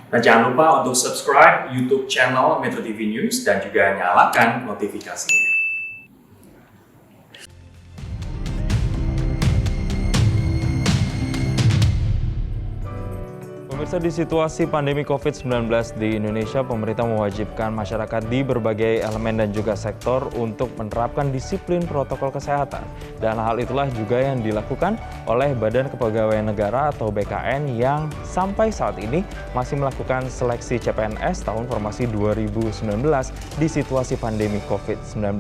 Dan jangan lupa untuk subscribe YouTube channel Metro TV News dan juga nyalakan notifikasinya. Pemirsa, di situasi pandemi COVID-19 di Indonesia, pemerintah mewajibkan masyarakat di berbagai elemen dan juga sektor untuk menerapkan disiplin protokol kesehatan. Dan hal itulah juga yang dilakukan oleh Badan Kepegawaian Negara atau BKN yang sampai saat ini masih melakukan seleksi CPNS tahun formasi 2019 di situasi pandemi COVID-19.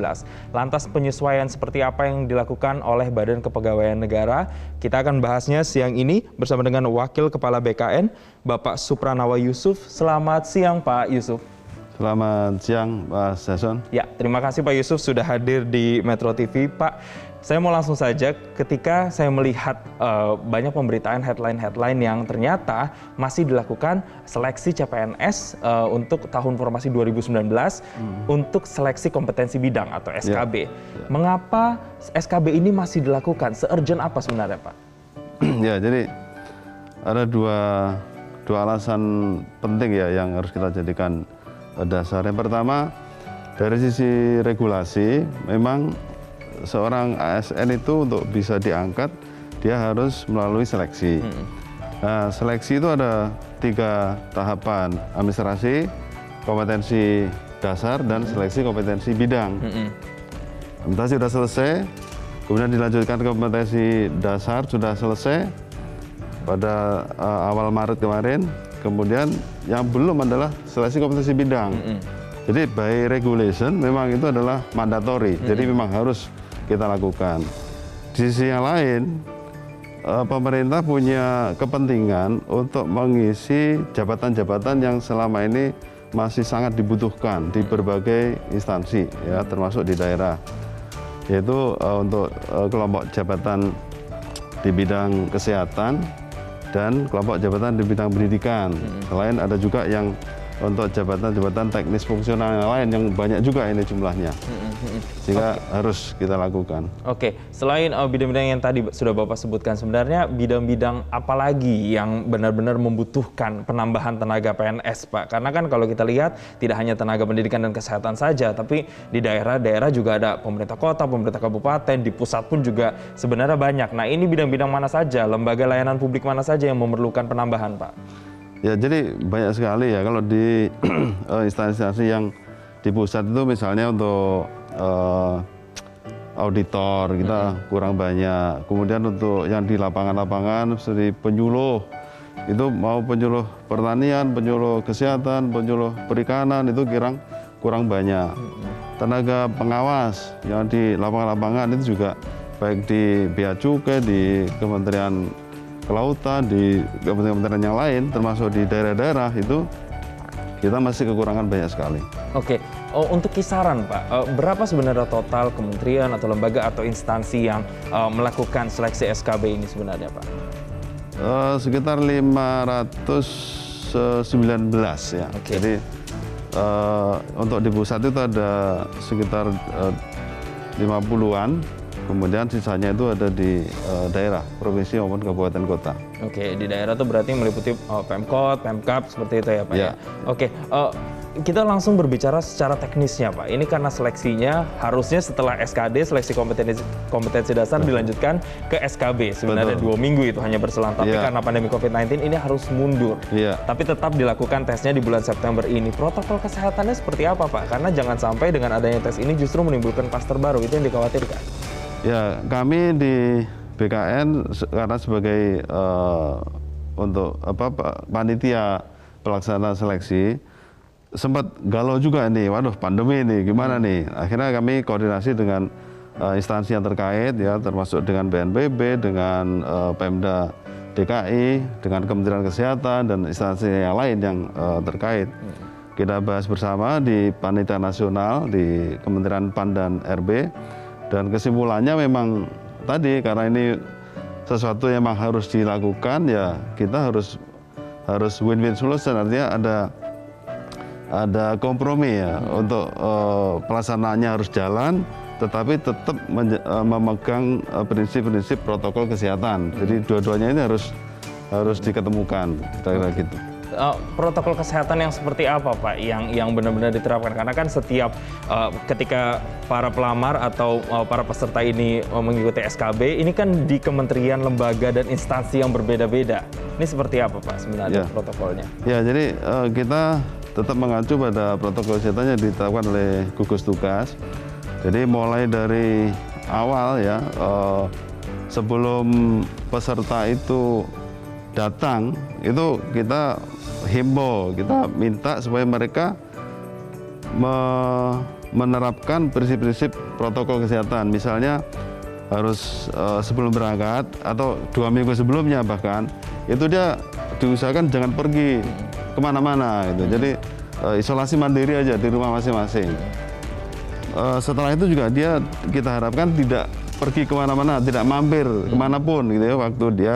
Lantas penyesuaian seperti apa yang dilakukan oleh Badan Kepegawaian Negara? Kita akan bahasnya siang ini bersama dengan Wakil Kepala BKN, Bapak Supranawa Yusuf. Selamat siang Pak Yusuf. Selamat siang Pak Jason. Ya, terima kasih Pak Yusuf sudah hadir di Metro TV. Pak, saya mau langsung saja ketika saya melihat banyak pemberitaan headline-headline yang ternyata masih dilakukan seleksi CPNS untuk tahun formasi 2019 untuk seleksi kompetensi bidang atau SKB. Mengapa SKB ini masih dilakukan? Se-urgent apa sebenarnya Pak? Ya, jadi ada dua alasan penting ya yang harus kita jadikan dasar. Yang pertama, dari sisi regulasi, memang seorang ASN itu untuk bisa diangkat, dia harus melalui seleksi. Nah, seleksi itu ada 3 tahapan: administrasi, kompetensi dasar, dan seleksi kompetensi bidang. Administrasi sudah selesai, kemudian dilanjutkan kompetensi dasar sudah selesai pada awal Maret kemarin. Kemudian yang belum adalah seleksi kompetensi bidang. Jadi by regulation memang itu adalah mandatory, jadi memang harus kita lakukan. Di sisi yang lain, pemerintah punya kepentingan untuk mengisi jabatan-jabatan yang selama ini masih sangat dibutuhkan di berbagai instansi, ya, termasuk di daerah, yaitu untuk kelompok jabatan di bidang kesehatan dan kelompok jabatan di bidang pendidikan. Selain ada juga yang untuk jabatan-jabatan teknis fungsional yang lain yang banyak juga ini jumlahnya, sehingga harus kita lakukan. Oke, selain bidang-bidang yang tadi sudah Bapak sebutkan, sebenarnya bidang-bidang apa lagi yang benar-benar membutuhkan penambahan tenaga PNS, Pak? Karena kan kalau kita lihat tidak hanya tenaga pendidikan dan kesehatan saja, tapi di daerah-daerah juga ada pemerintah kota, pemerintah kabupaten, di pusat pun juga sebenarnya banyak. Nah, ini bidang-bidang mana saja, lembaga layanan publik mana saja yang memerlukan penambahan, Pak? Ya, jadi banyak sekali ya kalau di instansi-instansi yang di pusat itu, misalnya untuk auditor kita kurang banyak. Kemudian untuk yang di lapangan-lapangan seperti penyuluh, itu mau penyuluh pertanian, penyuluh kesehatan, penyuluh perikanan, itu kurang banyak. Tenaga pengawas yang di lapangan-lapangan itu juga baik di Bea Cukai, di Kementerian Kelautan, di kementerian yang lain, termasuk di daerah-daerah, itu kita masih kekurangan banyak sekali. Oke, untuk kisaran Pak, berapa sebenarnya total kementerian atau lembaga atau instansi yang melakukan seleksi SKB ini sebenarnya Pak? Sekitar 519 ya. Jadi untuk di pusat itu ada sekitar 50-an. Kemudian sisanya itu ada di daerah, provinsi maupun kabupaten kota. Oke, di daerah itu berarti meliputi Pemkot, Pemkap, seperti itu ya Pak ya? Oke, kita langsung berbicara secara teknisnya Pak. Ini karena seleksinya harusnya setelah SKD, seleksi kompetensi dasar, dilanjutkan ke SKB. Sebenarnya 2 minggu itu hanya berselang, tapi karena pandemi COVID-19 ini harus mundur. Tapi tetap dilakukan tesnya di bulan September ini. Protokol kesehatannya seperti apa Pak? Karena jangan sampai dengan adanya tes ini justru menimbulkan klaster baru, itu yang dikhawatirkan. Ya, kami di BKN karena sebagai untuk panitia pelaksana seleksi sempat galau juga nih, waduh pandemi ini gimana nih. Akhirnya kami koordinasi dengan instansi yang terkait, ya, termasuk dengan BNPB, dengan Pemda DKI, dengan Kementerian Kesehatan dan instansi yang lain yang terkait. Kita bahas bersama di panitia nasional di Kementerian PAN dan RB. Dan kesimpulannya memang tadi, karena ini sesuatu yang memang harus dilakukan, ya kita harus win-win solution, artinya ada kompromi ya untuk pelaksanaannya harus jalan, tetapi tetap memegang prinsip-prinsip protokol kesehatan. Jadi dua-duanya ini harus diketemukan, kira-kira gitu. protokol kesehatan yang seperti apa Pak yang benar-benar diterapkan? Karena kan setiap ketika para pelamar atau para peserta ini mengikuti SKB, ini kan di kementerian, lembaga, dan instansi yang berbeda-beda. Ini seperti apa Pak sebenarnya protokolnya? Ya, jadi kita tetap mengacu pada protokol kesehatan yang ditetapkan oleh gugus tugas. Jadi mulai dari awal ya, sebelum peserta itu datang, itu kita himbau, kita minta supaya mereka menerapkan prinsip-prinsip protokol kesehatan. Misalnya harus sebelum berangkat atau 2 minggu sebelumnya bahkan, itu dia diusahakan jangan pergi kemana-mana gitu. Jadi isolasi mandiri aja di rumah masing-masing. Setelah itu juga kita harapkan tidak pergi kemana-mana, tidak mampir kemanapun gitu ya waktu dia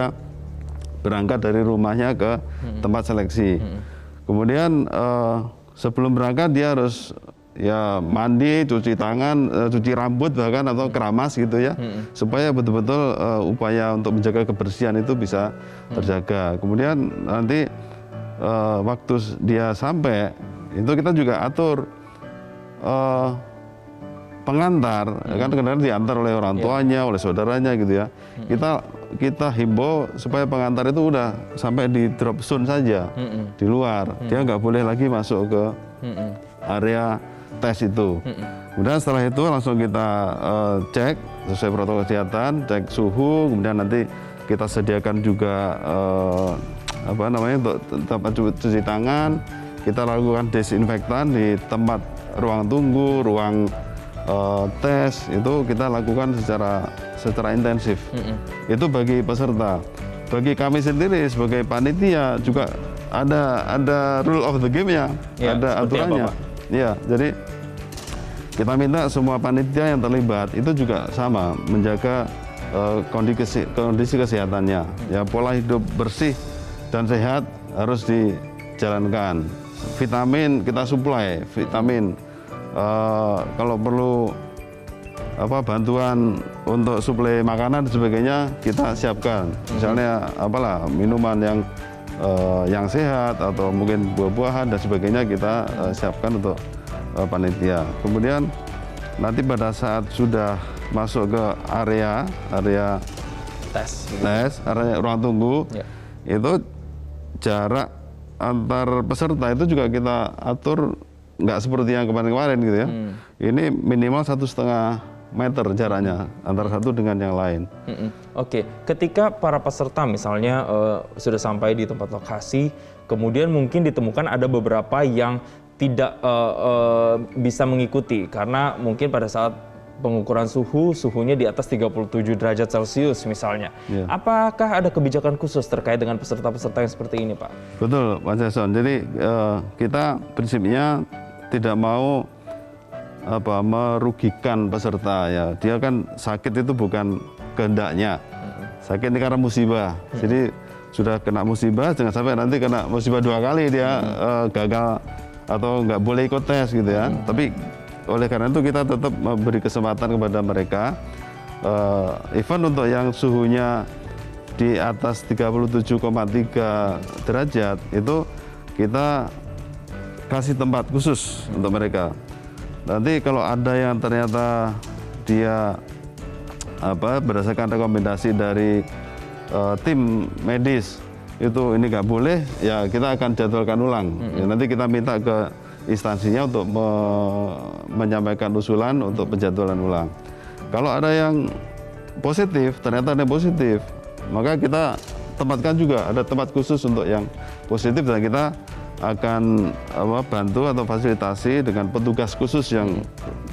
berangkat dari rumahnya ke tempat seleksi. Kemudian sebelum berangkat dia harus ya mandi, cuci tangan, cuci rambut bahkan atau keramas gitu ya, supaya betul-betul upaya untuk menjaga kebersihan itu bisa terjaga. Kemudian nanti waktu dia sampai itu kita juga atur pengantar, kan kadang-kadang diantar oleh orang tuanya, oleh saudaranya gitu ya. Kita himbau supaya pengantar itu udah sampai di drop zone saja di luar. Dia nggak boleh lagi masuk ke area tes itu. Kemudian setelah itu langsung kita cek sesuai protokol kesehatan, cek suhu, kemudian nanti kita sediakan juga untuk tempat cuci tangan. Kita lakukan desinfektan di tempat ruang tunggu, ruang tes, itu kita lakukan secara intensif. Itu bagi peserta. Bagi kami sendiri sebagai panitia juga ada rule of the game-nya, ada aturannya. Ya, jadi kita minta semua panitia yang terlibat itu juga sama menjaga kondisi kesehatannya. Ya, pola hidup bersih dan sehat harus dijalankan. Vitamin kita supply, vitamin. Kalau perlu bantuan untuk suplai makanan dan sebagainya kita siapkan. Misalnya minuman yang sehat atau mungkin buah-buahan dan sebagainya kita siapkan untuk panitia. Kemudian nanti pada saat sudah masuk ke area tes, area ruang tunggu, itu jarak antar peserta itu juga kita atur nggak seperti yang kemarin-kemarin gitu ya. Ini minimal 1,5 meter jaraknya antara satu dengan yang lain. Oke, ketika para peserta misalnya sudah sampai di tempat lokasi, kemudian mungkin ditemukan ada beberapa yang tidak bisa mengikuti karena mungkin pada saat pengukuran suhunya di atas 37 derajat Celcius misalnya. Apakah ada kebijakan khusus terkait dengan peserta-peserta yang seperti ini, Pak? Betul, Pak Jason. Jadi kita prinsipnya tidak mau merugikan peserta ya. Dia kan sakit itu bukan kehendaknya. Sakit ini karena musibah. Jadi sudah kena musibah, jangan sampai nanti kena musibah 2 kali dia gagal atau nggak boleh ikut tes gitu ya. Tapi oleh karena itu kita tetap memberi kesempatan kepada mereka, even untuk yang suhunya di atas 37,3 derajat itu kita kasih tempat khusus untuk mereka. Nanti kalau ada yang ternyata dia berdasarkan rekomendasi dari tim medis itu ini nggak boleh, ya kita akan jadwalkan ulang. Ya, nanti kita minta ke instansinya untuk menyampaikan usulan untuk penjadwalan ulang. Kalau ada yang positif, ternyata ada yang positif, maka kita tempatkan juga ada tempat khusus untuk yang positif dan kita akan bantu atau fasilitasi dengan petugas khusus yang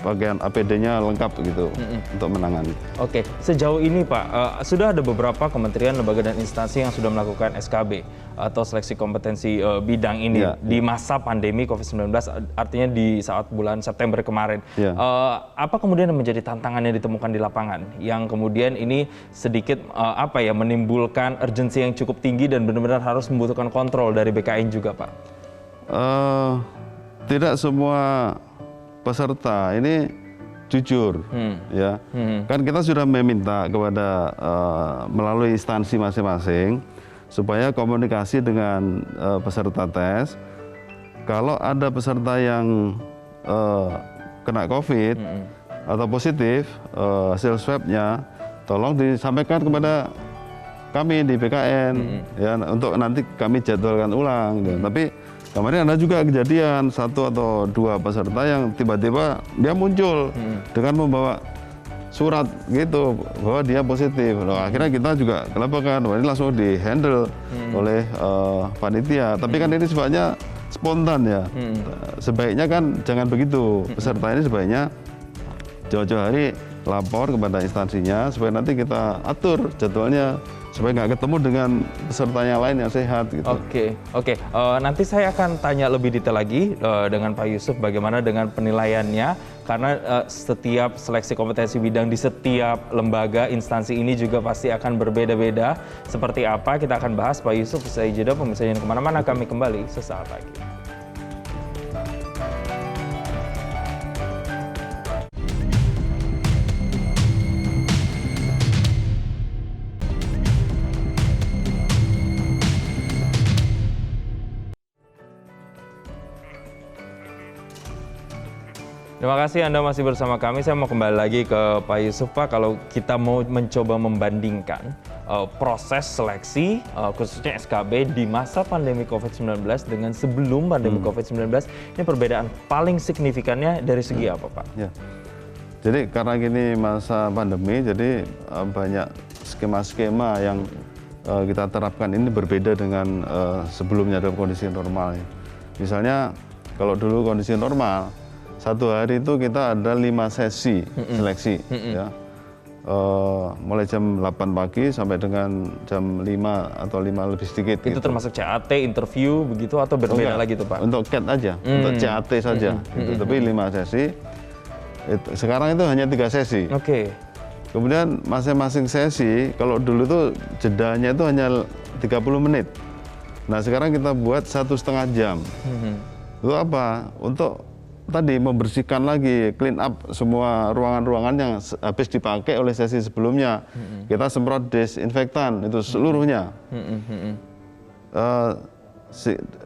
pakaian APD-nya lengkap gitu untuk menangani. Oke, sejauh ini Pak, sudah ada beberapa kementerian, lembaga, dan instansi yang sudah melakukan SKB atau seleksi kompetensi bidang ini di masa pandemi COVID-19, artinya di saat bulan September kemarin. Apa kemudian yang menjadi tantangan yang ditemukan di lapangan yang kemudian ini sedikit menimbulkan urgensi yang cukup tinggi dan benar-benar harus membutuhkan kontrol dari BKN juga, Pak? Tidak semua peserta ini jujur, ya. Kan kita sudah meminta kepada melalui instansi masing-masing supaya komunikasi dengan peserta tes. Kalau ada peserta yang kena COVID atau positif hasil swabnya, tolong disampaikan kepada kami di BKN ya, untuk nanti kami jadwalkan ulang. Tapi kemarin ada juga kejadian 1 atau 2 peserta yang tiba-tiba dia muncul dengan membawa surat gitu bahwa dia positif. Nah, akhirnya kita juga kelabakan, ini langsung di handle oleh panitia. Tapi kan ini sifatnya spontan ya. Sebaiknya kan jangan begitu. Peserta ini sebaiknya jauh-jauh hari lapor kepada instansinya supaya nanti kita atur jadwalnya supaya nggak ketemu dengan peserta yang lain yang sehat gitu. Oke. Nanti saya akan tanya lebih detail lagi dengan Pak Yusuf bagaimana dengan penilaiannya, karena setiap seleksi kompetensi bidang di setiap lembaga instansi ini juga pasti akan berbeda-beda. Seperti apa kita akan bahas Pak Yusuf usai jeda. Pemirsa jangan kemana-mana, kami kembali sesaat lagi. Terima kasih Anda masih bersama kami. Saya mau kembali lagi ke Pak Yusuf. Pak, kalau kita mau mencoba membandingkan proses seleksi khususnya SKB di masa pandemi COVID-19 dengan sebelum pandemi COVID-19, ini perbedaan paling signifikannya dari segi apa, Pak? Ya. Jadi karena gini masa pandemi, jadi banyak skema-skema yang kita terapkan ini berbeda dengan sebelumnya dalam kondisi normal. Misalnya kalau dulu kondisi normal, 1 hari itu kita ada 5 sesi seleksi, ya. Mulai jam 8 pagi sampai dengan jam 5 atau 5 lebih sedikit. Itu gitu. Termasuk CAT, interview begitu atau berbeda lagi tuh Pak? Untuk CAT aja, untuk CAT saja. Gitu. Tapi 5 sesi. Sekarang itu hanya 3 sesi. Kemudian masing-masing sesi, kalau dulu tuh jedanya itu hanya 30 menit. Nah sekarang kita buat 1,5 jam. Itu apa? Untuk tadi membersihkan lagi, clean up semua ruangan-ruangan yang habis dipakai oleh sesi sebelumnya. Kita semprot desinfektan itu seluruhnya.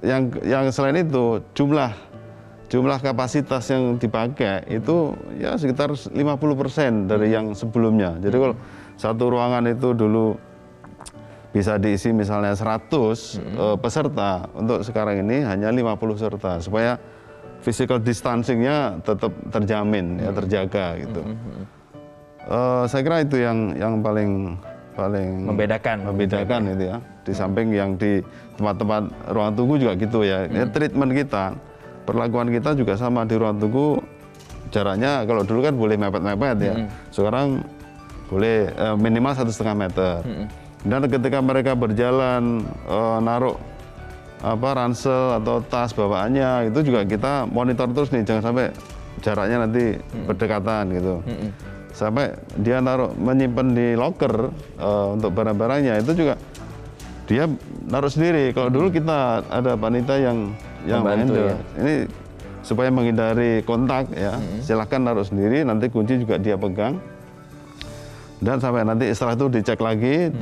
Yang selain itu jumlah kapasitas yang dipakai itu ya sekitar 50% dari yang sebelumnya. Jadi kalau satu ruangan itu dulu bisa diisi misalnya 100 peserta, untuk sekarang ini hanya 50 peserta supaya physical distancing-nya tetap terjamin, ya terjaga gitu. Saya kira itu yang paling membedakan itu ya. Di samping yang di tempat-tempat ruang tunggu juga gitu ya. Treatment kita, perlakuan kita juga sama di ruang tunggu. Jaraknya kalau dulu kan boleh mepet-mepet ya. Sekarang boleh minimal 1,5 meter. Dan ketika mereka berjalan naruh ransel atau tas bawaannya itu juga kita monitor terus nih, jangan sampai jaraknya nanti berdekatan gitu. Sampai dia menyimpan di locker untuk barang-barangnya itu juga dia naruh sendiri. Kalau dulu kita ada panitia yang handle. Ya. Ini supaya menghindari kontak ya, silahkan naruh sendiri, nanti kunci juga dia pegang. Dan sampai nanti setelah itu dicek lagi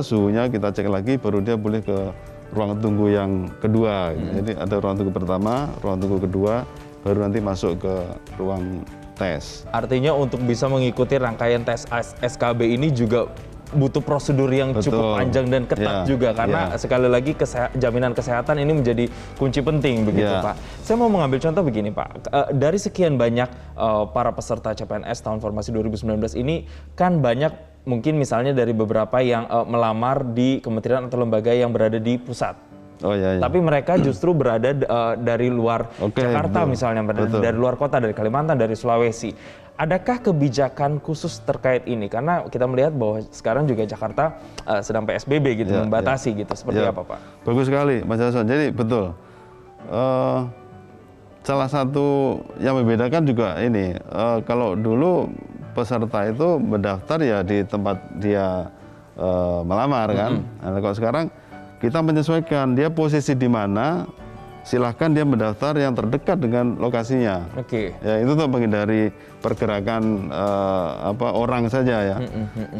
suhunya kita cek lagi, baru dia boleh ke ruang tunggu yang kedua. Jadi ada ruang tunggu pertama, ruang tunggu kedua, baru nanti masuk ke ruang tes. Artinya untuk bisa mengikuti rangkaian tes SKB ini juga butuh prosedur yang cukup panjang dan ketat juga, karena sekali lagi jaminan kesehatan ini menjadi kunci penting begitu Pak. Saya mau mengambil contoh begini Pak, dari sekian banyak para peserta CPNS tahun formasi 2019 ini kan banyak mungkin misalnya dari beberapa yang melamar di kementerian atau lembaga yang berada di pusat. Tapi mereka justru berada dari luar Jakarta misalnya, dari luar kota, dari Kalimantan, dari Sulawesi. Adakah kebijakan khusus terkait ini? Karena kita melihat bahwa sekarang juga Jakarta sedang PSBB gitu, membatasi gitu. Seperti apa Pak? Bagus sekali Mas Jason. Jadi betul. Salah satu yang membedakan juga ini, kalau dulu peserta itu mendaftar ya di tempat dia melamar kan. Nah, kalau sekarang kita menyesuaikan dia posisi di mana, silahkan dia mendaftar yang terdekat dengan lokasinya. Ya, itu untuk menghindari pergerakan orang saja ya.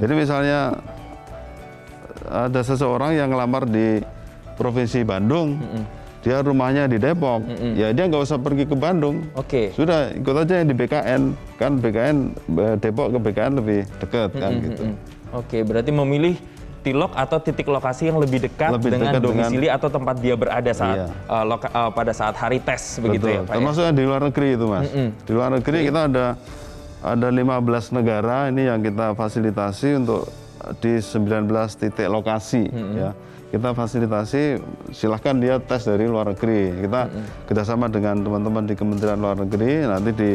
Jadi misalnya ada seseorang yang ngelamar di Provinsi Bandung, dia rumahnya di Depok, ya dia nggak usah pergi ke Bandung. Oke. Sudah ikut aja yang di BKN, kan BKN Depok ke BKN lebih dekat kan gitu. Oke, berarti memilih tilok atau titik lokasi yang lebih dekat dengan dekat domisili atau tempat dia berada saat pada saat hari tes begitu ya Pak. Termasuk yang di luar negeri itu Mas. Di luar negeri kita ada 15 negara ini yang kita fasilitasi untuk di 19 titik lokasi ya. Kita fasilitasi, silahkan dia tes dari luar negeri. Kita kerjasama dengan teman-teman di Kementerian Luar Negeri, nanti di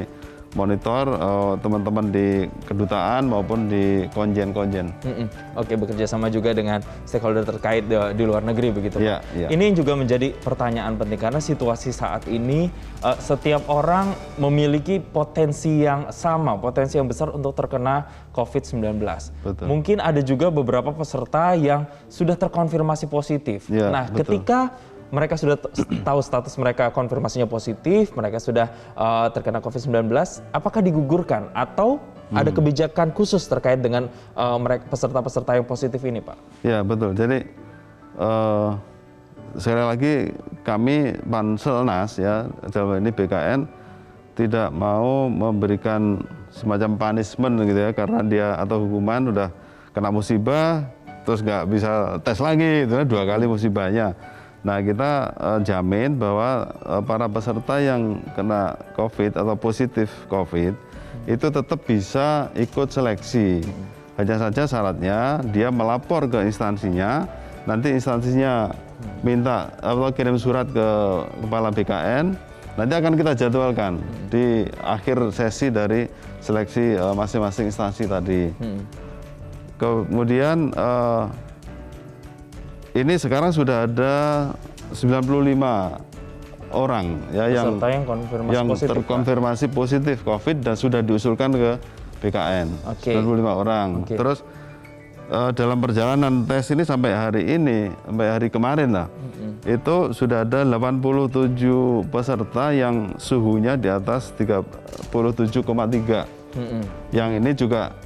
monitor teman-teman di kedutaan maupun di konjen-konjen. Oke, bekerja sama juga dengan stakeholder terkait di luar negeri begitu Pak. Iya, iya. Ini juga menjadi pertanyaan penting karena situasi saat ini setiap orang memiliki potensi yang sama, potensi yang besar untuk terkena COVID-19. Betul. Mungkin ada juga beberapa peserta yang sudah terkonfirmasi positif. Iya, Nah, betul. ketika mereka sudah tahu status mereka konfirmasinya positif, mereka sudah terkena COVID-19, apakah digugurkan atau ada kebijakan khusus terkait dengan mereka peserta-peserta yang positif ini, Pak? Ya betul. Jadi sekali lagi kami Panselnas ya dalam ini BKN tidak mau memberikan semacam punishment gitu ya karena dia atau hukuman udah kena musibah terus nggak bisa tes lagi itu 2 kali musibahnya. Nah kita jamin bahwa para peserta yang kena COVID atau positif COVID itu tetap bisa ikut seleksi. Hanya saja syaratnya dia melapor ke instansinya, nanti instansinya minta atau kirim surat ke kepala BKN, nanti akan kita jadwalkan di akhir sesi dari seleksi masing-masing instansi tadi. Kemudian ini sekarang sudah ada 95 orang ya yang terkonfirmasi positif COVID dan sudah diusulkan ke BKN. 95 orang. Terus dalam perjalanan tes ini sampai hari ini, sampai hari kemarin lah, itu sudah ada 87 peserta yang suhunya di atas 37,3. Yang ini juga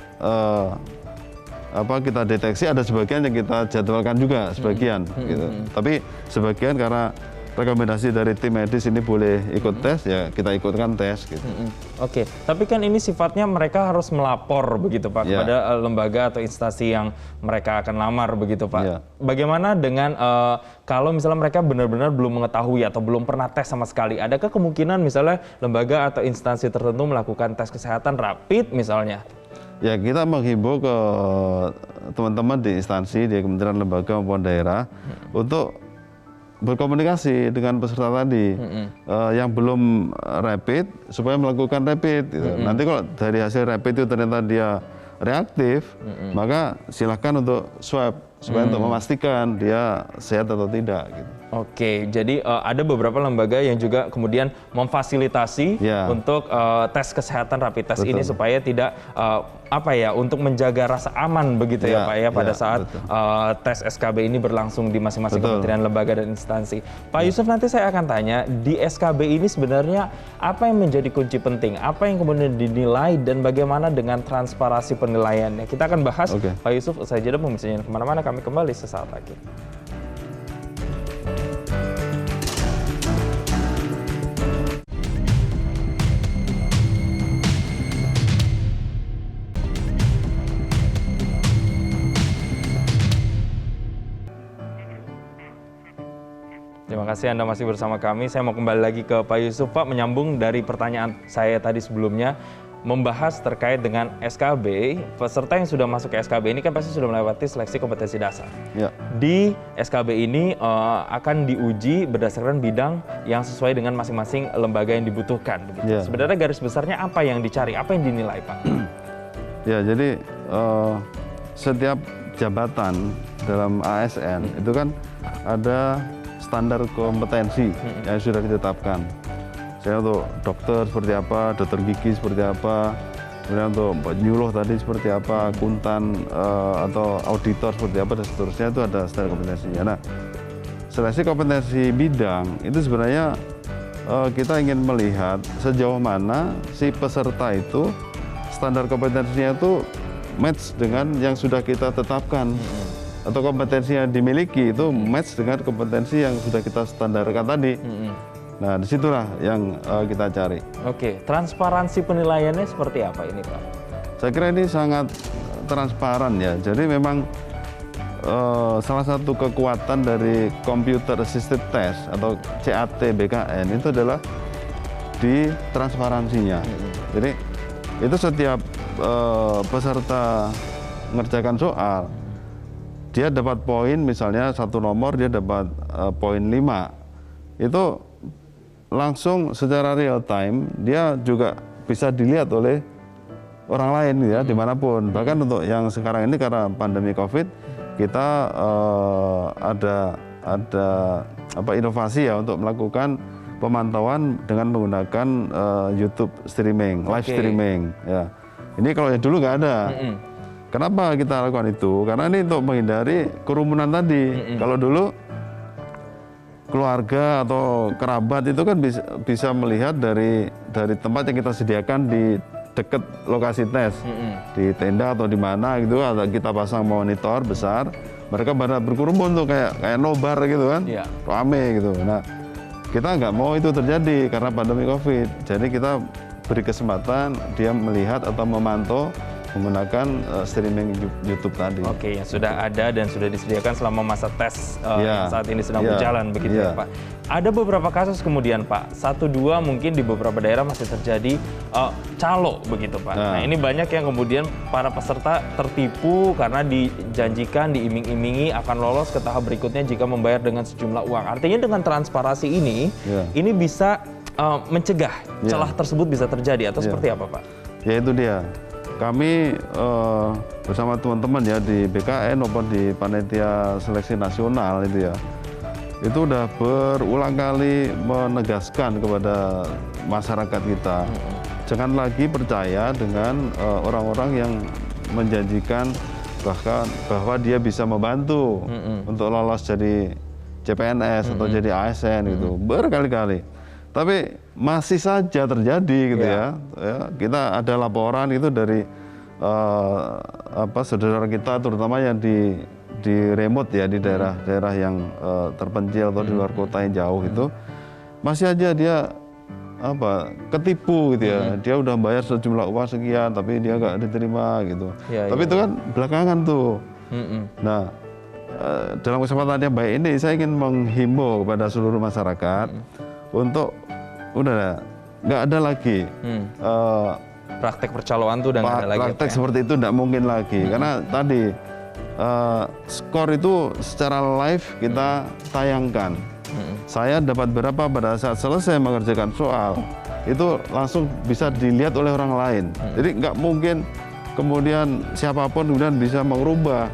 kita deteksi ada sebagian yang kita jadwalkan juga sebagian gitu. Tapi sebagian karena rekomendasi dari tim medis ini boleh ikut tes ya kita ikutkan tes gitu. Oke, tapi kan ini sifatnya mereka harus melapor begitu Pak kepada lembaga atau instansi yang mereka akan lamar begitu Pak. Bagaimana dengan kalau misalnya mereka benar-benar belum mengetahui atau belum pernah tes sama sekali, adakah kemungkinan misalnya lembaga atau instansi tertentu melakukan tes kesehatan rapid misalnya? Ya kita menghimbau ke teman-teman di instansi, di kementerian lembaga maupun daerah untuk berkomunikasi dengan peserta tadi yang belum rapid supaya melakukan rapid. Gitu. Nanti kalau dari hasil rapid itu ternyata dia reaktif, maka silakan untuk swab supaya untuk memastikan dia sehat atau tidak. Gitu. Oke, jadi ada beberapa lembaga yang juga kemudian memfasilitasi untuk tes kesehatan rapid test ini supaya tidak untuk menjaga rasa aman begitu ya Pak ya pada saat tes SKB ini berlangsung di masing-masing kementerian, lembaga dan instansi. Pak Yusuf, nanti saya akan tanya di SKB ini sebenarnya apa yang menjadi kunci penting, apa yang kemudian dinilai dan bagaimana dengan transparansi penilaiannya. Kita akan bahas Pak Yusuf usai jeda, pemirsa jangan kemana-mana, kami kembali sesaat lagi. Terima kasih Anda masih bersama kami. Saya mau kembali lagi ke Pak Yusuf. Pak, menyambung dari pertanyaan saya tadi sebelumnya, membahas terkait dengan SKB, peserta yang sudah masuk ke SKB ini kan pasti sudah melewati seleksi kompetensi dasar. Di SKB ini akan diuji berdasarkan bidang yang sesuai dengan masing-masing lembaga yang dibutuhkan. Sebenarnya garis besarnya apa yang dicari, apa yang dinilai Pak? Ya, jadi setiap jabatan dalam ASN itu kan ada standar kompetensi yang sudah ditetapkan. Saya untuk dokter seperti apa, dokter gigi seperti apa, kemudian untuk penyuluh tadi seperti apa, akuntan atau auditor seperti apa, dan seterusnya itu ada standar kompetensinya. Nah, seleksi kompetensi bidang itu sebenarnya kita ingin melihat sejauh mana si peserta itu standar kompetensinya itu match dengan yang sudah kita tetapkan. atau kompetensi yang dimiliki itu match dengan kompetensi yang sudah kita standarkan tadi. Nah, disitulah yang kita cari. Oke, transparansi penilaiannya seperti apa ini Pak? Saya kira ini sangat transparan ya. Jadi memang salah satu kekuatan dari computer assisted test atau CAT BKN itu adalah di transparansinya. Jadi itu setiap peserta mengerjakan soal, dia dapat poin, misalnya satu nomor dia dapat poin 5. Itu langsung secara real time dia juga bisa dilihat oleh orang lain ya, dimanapun. Bahkan untuk yang sekarang ini karena pandemi COVID, kita ada inovasi ya untuk melakukan pemantauan dengan menggunakan YouTube streaming, live streaming. Ya, ini kalau yang dulu nggak ada. Kenapa kita lakukan itu? Karena ini untuk menghindari kerumunan tadi. Kalau dulu keluarga atau kerabat itu kan bisa melihat dari tempat yang kita sediakan di dekat lokasi tes, di tenda atau di mana gitu, atau kita pasang monitor besar, mereka pada berkerumun tuh kayak nobar gitu kan, rame gitu. Nah, kita nggak mau itu terjadi karena pandemi COVID. Jadi kita beri kesempatan dia melihat atau memantau menggunakan streaming YouTube tadi. Oke, yang sudah ada dan sudah disediakan selama masa tes yang saat ini sedang berjalan begitu ya Pak. Ada beberapa kasus kemudian Pak, 1-2 mungkin di beberapa daerah masih terjadi calo begitu Pak. Nah ini banyak yang kemudian para peserta tertipu karena dijanjikan, diiming-imingi akan lolos ke tahap berikutnya jika membayar dengan sejumlah uang. Artinya dengan transparansi ini bisa mencegah celah tersebut bisa terjadi atau seperti apa Pak? Ya itu dia. Kami bersama teman-teman ya di BKN maupun di Panitia Seleksi Nasional itu udah berulang kali menegaskan kepada masyarakat kita, jangan lagi percaya dengan orang-orang yang menjanjikan bahwa dia bisa membantu untuk lolos jadi CPNS atau jadi ASN gitu, berkali-kali. Tapi masih saja terjadi gitu ya. Kita ada laporan itu dari saudara kita terutama yang di remote ya, di daerah-daerah yang terpencil atau di luar kota yang jauh itu masih aja dia ketipu gitu ya. Dia udah bayar sejumlah uang sekian tapi dia nggak diterima gitu. Tapi itu kan belakangan tuh. Nah, dalam kesempatan yang baik ini saya ingin menghimbau kepada seluruh masyarakat untuk udah nggak ada lagi praktek percaloan tuh udah nggak ada lagi. Praktek seperti itu nggak mungkin lagi karena tadi skor itu secara live kita tayangkan. Saya dapat berapa pada saat selesai mengerjakan soal itu langsung bisa dilihat oleh orang lain. Jadi nggak mungkin kemudian siapapun kemudian bisa merubah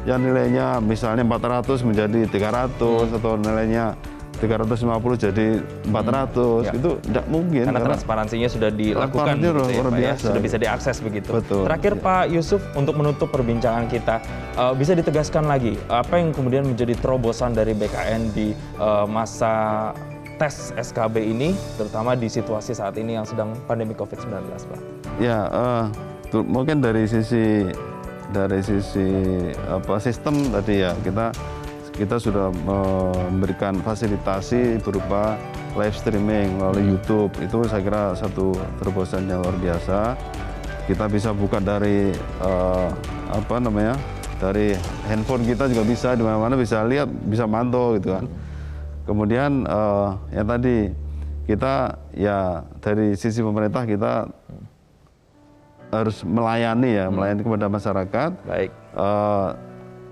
yang nilainya misalnya 400 menjadi 300 atau nilainya 350 jadi 400 itu tidak mungkin karena transparansinya sudah dilakukan gitu ya, Pak, ya, sudah bisa diakses begitu. Betul. Terakhir Pak Yusuf, untuk menutup perbincangan kita, bisa ditegaskan lagi apa yang kemudian menjadi terobosan dari BKN di masa tes SKB ini, terutama di situasi saat ini yang sedang pandemi COVID-19, Pak? Ya, mungkin dari sisi sistem tadi ya, kita sudah memberikan fasilitasi berupa live streaming melalui YouTube. Itu saya kira satu terobosan yang luar biasa. Kita bisa buka dari dari handphone kita juga bisa, di mana-mana bisa lihat, bisa mantau gitu kan. Kemudian yang tadi kita ya dari sisi pemerintah kita harus melayani kepada masyarakat. Baik.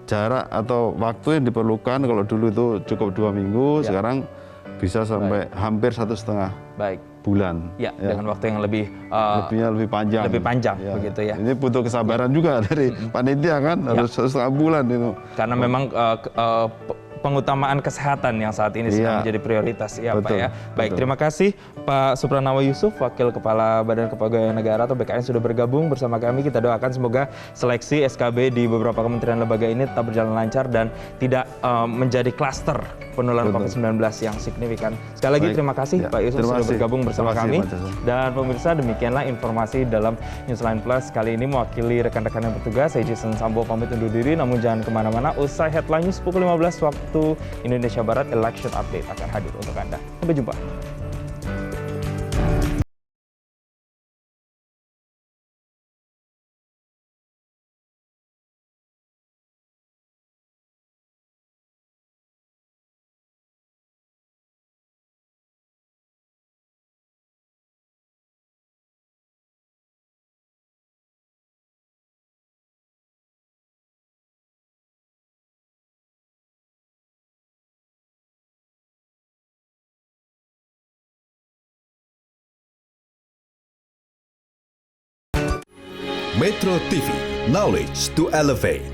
Jarak atau waktu yang diperlukan kalau dulu itu cukup 2 minggu, sekarang bisa sampai hampir 1,5 bulan. Ya, dengan waktu yang lebih panjang. Lebih panjang begitu ya. Ini butuh kesabaran juga dari panitia kan, harus 1,5 bulan itu. Karena memang pengutamaan kesehatan yang saat ini sedang menjadi prioritas ya Pak Betul, ya. Baik, betul. terima kasih Pak Supranawa Yusuf, Wakil Kepala Badan Kepegawaian Negara atau BKN sudah bergabung bersama kami. Kita doakan semoga seleksi SKB di beberapa kementerian lembaga ini tetap berjalan lancar dan tidak menjadi klaster penularan COVID-19 yang signifikan. Sekali lagi Baik. terima kasih Ya, Pak Yusuf terima sudah kasih. bergabung bersama Terima kasih, kami. Pak Jason. Dan pemirsa, demikianlah informasi dalam Newsline Plus kali ini mewakili rekan-rekan yang bertugas. Saya Jason Sambo pamit undur diri, namun jangan kemana-mana. Usai headline news pukul 15 waktu Indonesia Barat, Election Update akan hadir untuk Anda. Sampai jumpa. Metro TV, knowledge to elevate.